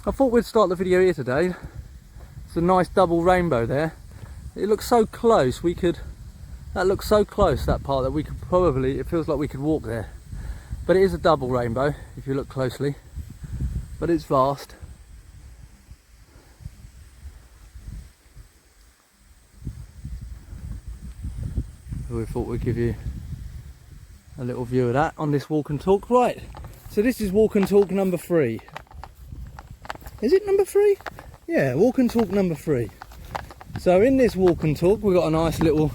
I thought we'd start the video here today. It's a nice double rainbow there. It looks so close, that looks so close, that part, that we could probably, it feels like we could walk there. But it is a double rainbow, if you look closely. But it's vast. So we thought we'd give you a little view of that on this walk and talk. Right, so this is walk and talk number 3. Is it number 3? Yeah, walk and talk number 3. So in this walk and talk, we've got a nice little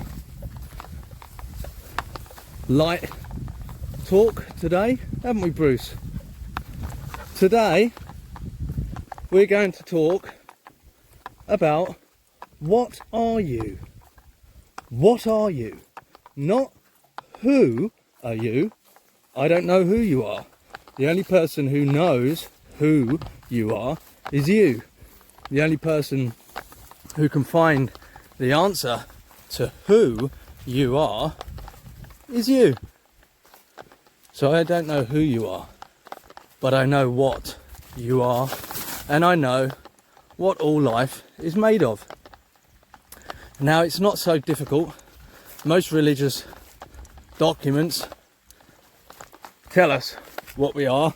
light talk today, haven't we, Bruce? Today we're going to talk about what are you? What are you? Not who are you. I don't know who you are. The only person who knows who you are is you. The only person who can find the answer to who you are is you. So I don't know who you are, but I know what you are, and I know what all life is made of. Now, it's not so difficult. Most religious documents tell us what we are.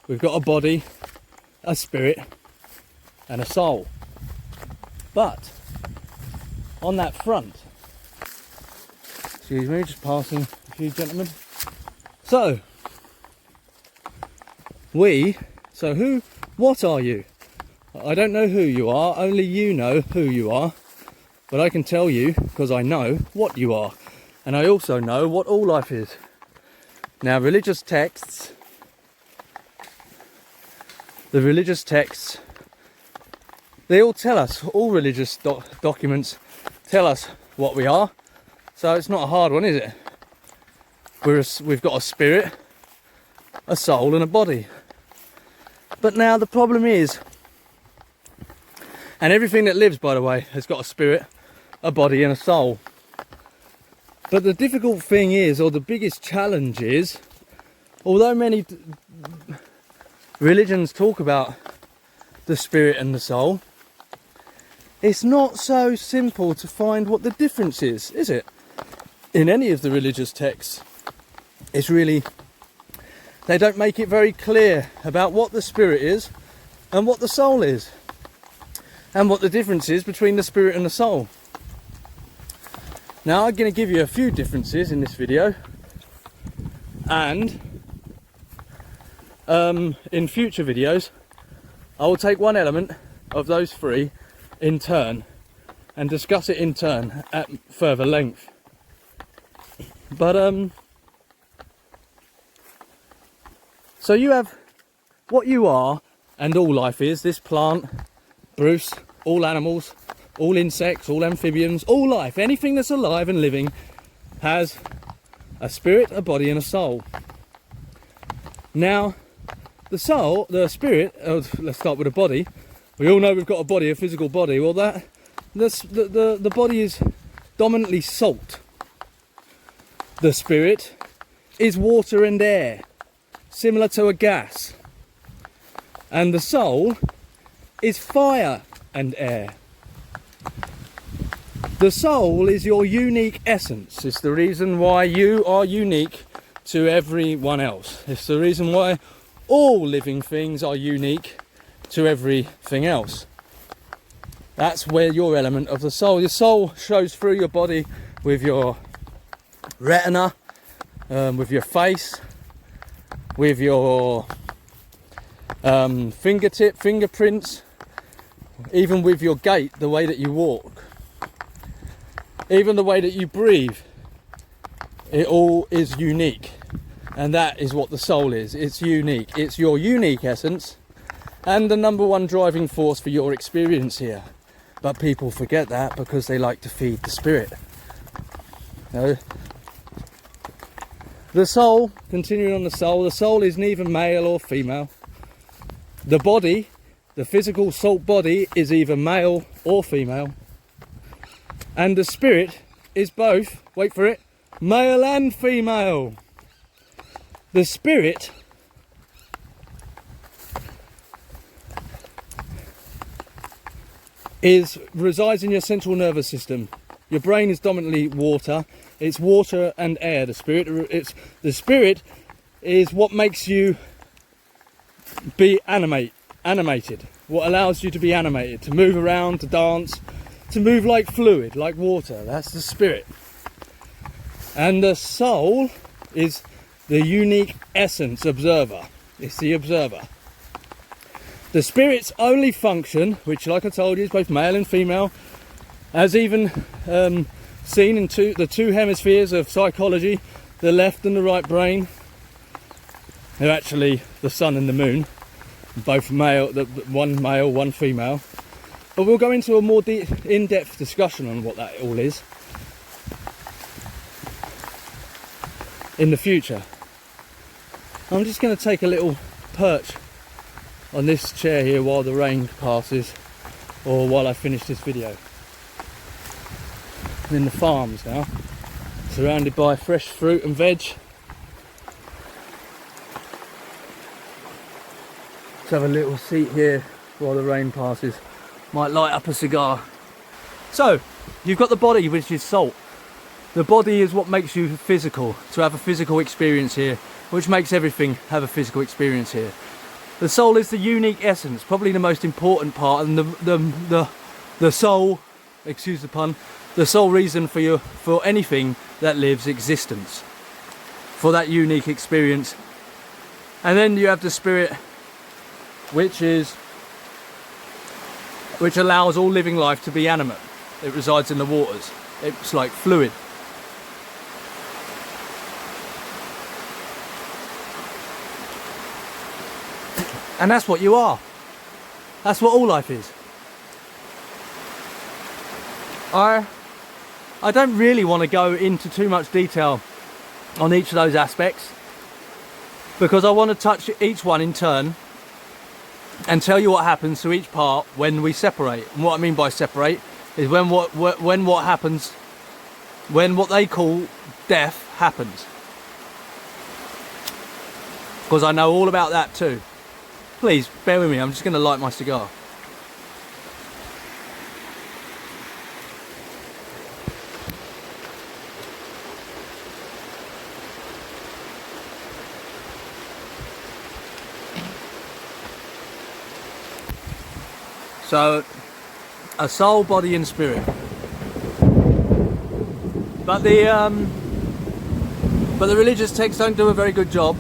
We've got a body, a spirit, and a soul. But on that front, excuse me, just passing a few gentlemen. So what are you? I don't know who you are, only you know who you are. But I can tell you, because I know what you are. And I also know what all life is. Now, religious texts, the religious texts, they all tell us, all religious documents tell us what we are. So it's not a hard one, is it? We've got a spirit, a soul and a body. But now the problem is, and everything that lives, by the way, has got a spirit, a body and a soul. But the difficult thing is, or the biggest challenge is, although many religions talk about the spirit and the soul, it's not so simple to find what the difference is it? In any of the religious texts, it's really, they don't make it very clear about what the spirit is and what the soul is, and what the difference is between the spirit and the soul. Now, I'm going to give you a few differences in this video, and in future videos I will take one element of those 3 in turn and discuss it in turn at further length. But so you have what you are and all life is, this plant, Bruce, all animals, all insects, all amphibians, all life, anything that's alive and living has a spirit, a body and a soul. Now, the soul, the spirit, let's start with the body. We all know we've got a body, a physical body. Well, the body is dominantly salt. The spirit is water and air, similar to a gas. And the soul is fire and air. The soul is your unique essence. It's the reason why you are unique to everyone else. It's the reason why all living things are unique to everything else. That's where your element of the soul. Your soul shows through your body with your retina, with your face, with your fingerprints, even with your gait, the way that you walk, even the way that you breathe. It all is unique, and that is what the soul is. It's unique. It's your unique essence and the number one driving force for your experience here. But people forget that because they like to feed the spirit. The soul, continuing on the soul is neither male or female. The body, the physical salt body, is either male or female. And the spirit is both, wait for it, male and female. The spirit resides in your central nervous system. Your brain is dominantly water. It's water and air. The spirit is what makes you be animated. What allows you to be animated, to move around, to dance, to move like fluid, like water. That's the spirit. And the soul is the unique essence observer. It's the observer. The spirit's only function, which like I told you is both male and female, as even seen in the two hemispheres of psychology, the left and the right brain. They're actually the sun and the moon, both male, one male, one female. But we'll go into a more in-depth discussion on what that all is in the future. I'm just going to take a little perch on this chair here while the rain passes, or while I finish this video. I'm in the farms now, surrounded by fresh fruit and veg. Let's have a little seat here while the rain passes. Might light up a cigar. So, you've got the body, which is salt. The body is what makes you physical, to have a physical experience here, which makes everything have a physical experience here. The soul is the unique essence, probably the most important part, and the soul, excuse the pun, the sole reason for anything that lives existence, for that unique experience. And then you have the spirit, which allows all living life to be animate. It resides in the waters. It's like fluid. And that's what you are. That's what all life is. I don't really want to go into too much detail on each of those aspects, because I want to touch each one in turn and tell you what happens to each part when we separate. And what I mean by separate is when what happens, when what they call death happens. Because I know all about that too. Please, bear with me, I'm just going to light my cigar. So, a soul, body and spirit. But the religious texts don't do a very good job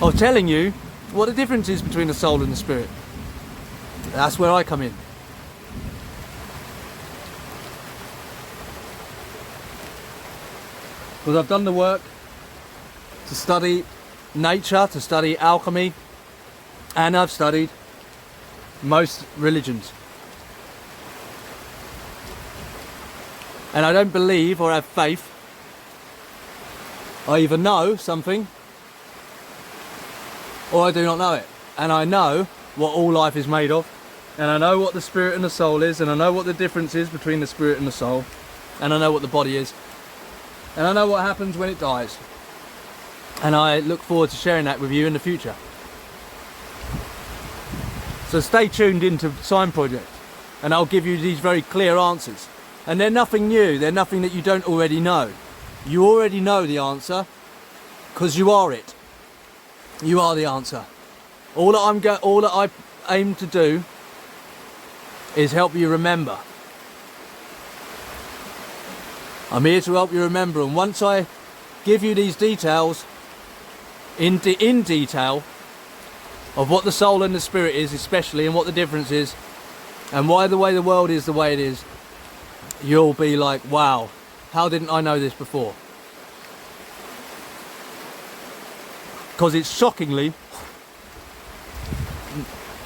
of telling you what the difference is between the soul and the spirit. That's where I come in. Because I've done the work to study nature, to study alchemy, and I've studied most religions. And I don't believe or have faith. I either know something or I do not know it. And I know what all life is made of, and I know what the spirit and the soul is, and I know what the difference is between the spirit and the soul, and I know what the body is, and I know what happens when it dies. And I look forward to sharing that with you in the future. So stay tuned into SINE Project, and I'll give you these very clear answers. And they're nothing new, they're nothing that you don't already know. You already know the answer, because you are it. You are the answer. All that I aim to do is help you remember. I'm here to help you remember, and once I give you these details in detail of what the soul and the spirit is, especially, and what the difference is, and why the way the world is the way it is, you'll be like, wow, how didn't I know this before? Because it's shockingly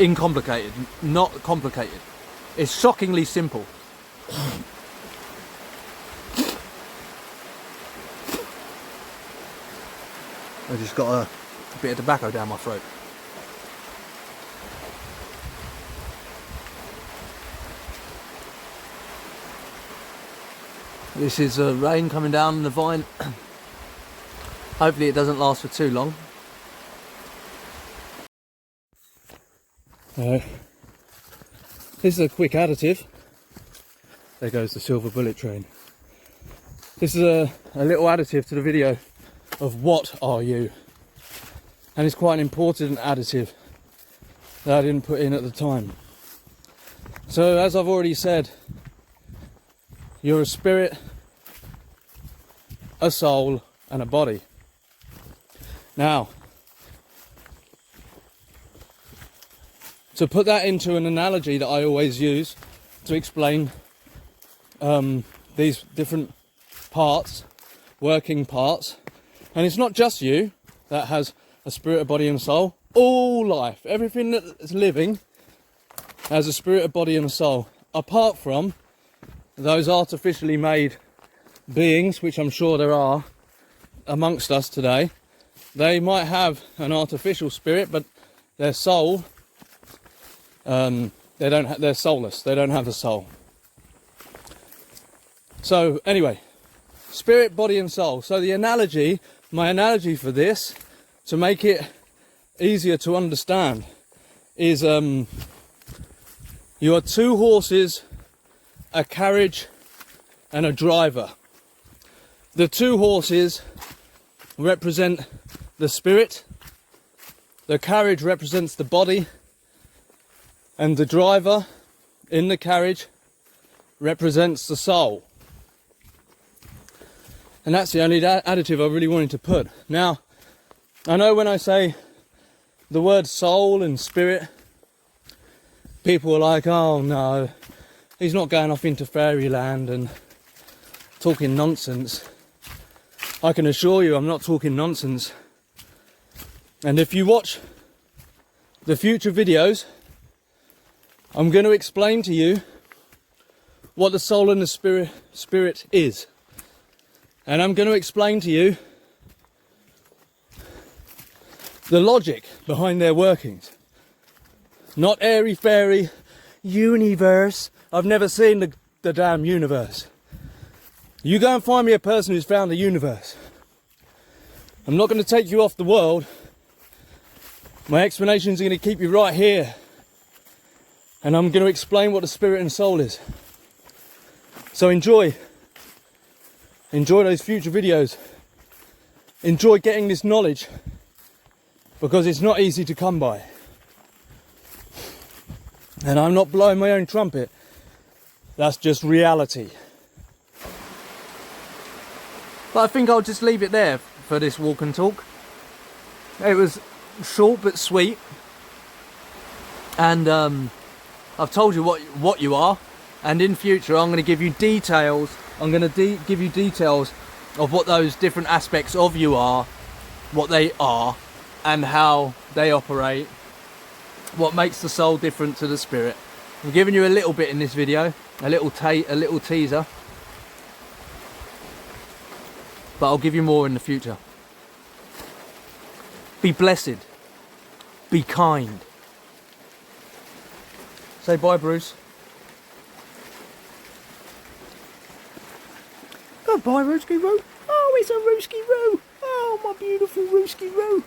uncomplicated, not complicated. It's shockingly simple. I just got a bit of tobacco down my throat. This is rain coming down the vine. Hopefully it doesn't last for too long. This is a quick additive. There goes the silver bullet train. This is a little additive to the video of what are you? And it's quite an important additive that I didn't put in at the time. So as I've already said, you're a spirit, a soul and a body. Now, to put that into an analogy that I always use to explain these different parts, working parts, and it's not just you that has a spirit, a body and a soul. All life, everything that's living has a spirit, a body and a soul, apart from those artificially made beings, which I'm sure there are amongst us today. They might have an artificial spirit, but their soul, they're soulless. They don't have a soul. So anyway, spirit, body and soul. So the analogy, my analogy for this, to make it easier to understand, is you are two horses, a carriage and a driver. The two horses represent the spirit, the carriage represents the body, and the driver in the carriage represents the soul. And that's the only additive I really wanted to put. Now, I know when I say the word soul and spirit, people are like, oh no, he's not going off into fairyland and talking nonsense. I can assure you I'm not talking nonsense. And if you watch the future videos, I'm going to explain to you what the soul and the spirit is. And I'm going to explain to you the logic behind their workings. Not airy fairy universe. I've never seen the damn universe. You go and find me a person who's found the universe. I'm not going to take you off the world. My explanations are going to keep you right here. And I'm going to explain what the spirit and soul is. So enjoy those future videos. Enjoy getting this knowledge, because it's not easy to come by. And I'm not blowing my own trumpet. That's just reality. But I think I'll just leave it there for this walk and talk. It was short but sweet. And I've told you what you are. And in future I'm going to give you details. I'm going to give you details of what those different aspects of you are, what they are, and how they operate, what makes the soul different to the spirit. I'm giving you a little bit in this video, a little teaser, but I'll give you more in the future. Be blessed, be kind. Say bye, Bruce. Goodbye, Rooski Roo. Oh, it's a Rooski Roo. Oh, my beautiful Rooski Roo.